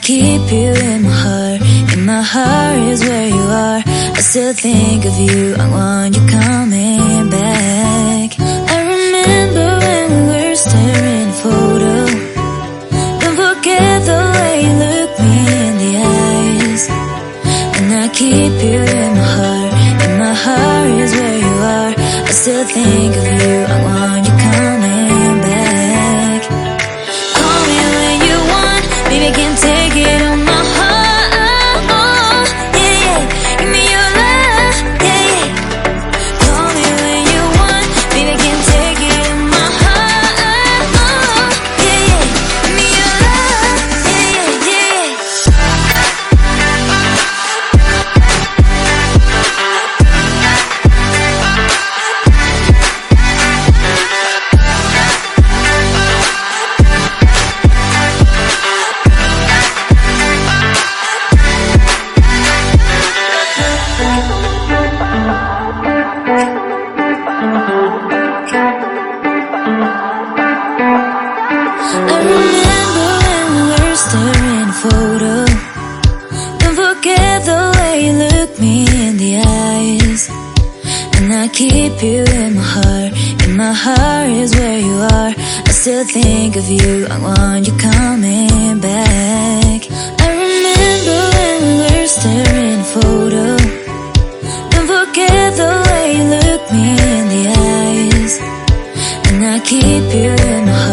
keep you in my heart. In my heart is where you are. I still think of you, I want you coming back. I remember when we were staring at a photo. Don't forget the way you look me in the eyes. And I keep you in my heart. In my heart is where you are. I still think of you, I want you coming back. Call me when you want, baby, I can't take it on my heart. Yeah, yeah, give me your love, yeah, yeah. Call me when you want, baby, I can't take it on my heart. Yeah, yeah, give me your love, yeah, yeah, yeah. I remember when we were staring at a photo. Don't forget the way you look me in the eyes. And I keep you in my heart. In my heart is where you are. I still think of you, I want you coming back. I remember when we were staring at a photo. Don't forget the way you look me in the eyes. And I keep you in my heart.